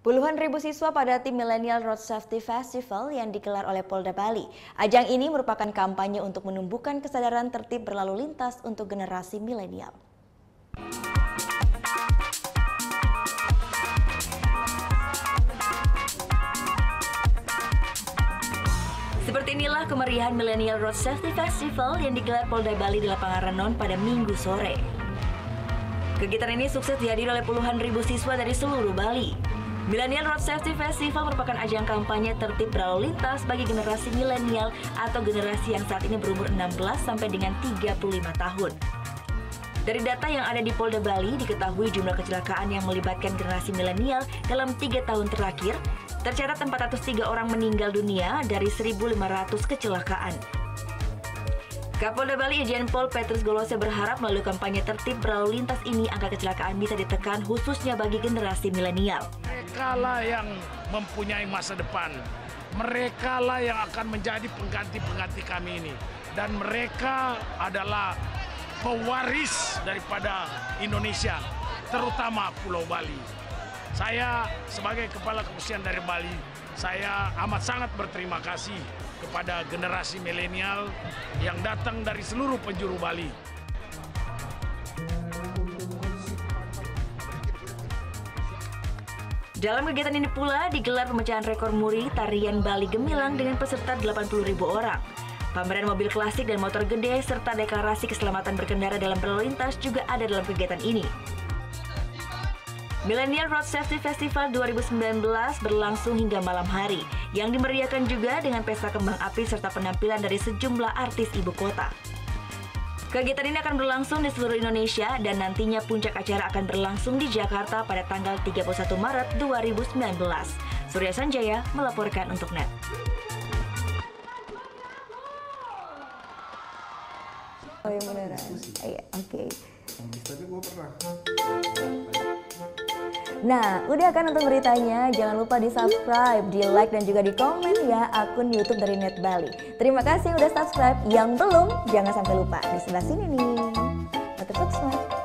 Puluhan ribu siswa pada tim Millennial Road Safety Festival yang digelar oleh Polda Bali. Ajang ini merupakan kampanye untuk menumbuhkan kesadaran tertib berlalu lintas untuk generasi milenial. Seperti inilah kemeriahan Millennial Road Safety Festival yang digelar Polda Bali di lapangan Renon pada Minggu sore. Kegiatan ini sukses dihadiri oleh puluhan ribu siswa dari seluruh Bali. Millennial Road Safety Festival merupakan ajang kampanye tertib berlalu lintas bagi generasi milenial atau generasi yang saat ini berumur 16 sampai dengan 35 tahun. Dari data yang ada di Polda Bali, diketahui jumlah kecelakaan yang melibatkan generasi milenial dalam 3 tahun terakhir tercatat 403 orang meninggal dunia dari 1.500 kecelakaan. Kapolda Bali Irjen Pol Petrus Golose berharap melalui kampanye tertib berlalu lintas ini angka kecelakaan bisa ditekan khususnya bagi generasi milenial. Mereka lah yang mempunyai masa depan, mereka lah yang akan menjadi pengganti-pengganti kami ini. Dan mereka adalah pewaris daripada Indonesia, terutama Pulau Bali. Saya sebagai Kepala Kepolisian dari Bali, saya amat sangat berterima kasih kepada generasi milenial yang datang dari seluruh penjuru Bali. Dalam kegiatan ini pula digelar pemecahan rekor muri tarian Bali Gemilang dengan peserta 80.000 orang. Pameran mobil klasik dan motor gede serta deklarasi keselamatan berkendara dalam berlalu lintas juga ada dalam kegiatan ini. Millennial Road Safety Festival 2019 berlangsung hingga malam hari, yang dimeriahkan juga dengan pesta kembang api serta penampilan dari sejumlah artis ibu kota. Kegiatan ini akan berlangsung di seluruh Indonesia dan nantinya puncak acara akan berlangsung di Jakarta pada tanggal 31 Maret 2019. Surya Sanjaya melaporkan untuk NET. Oh yang beneran? Iya, oke. Tapi gue pernah. Nah, udah kan nonton beritanya? Jangan lupa di subscribe, di like, dan juga di komen ya akun YouTube dari Net Bali. Terima kasih udah subscribe. Yang belum, jangan sampai lupa. Di sebelah sini nih. Subscribe.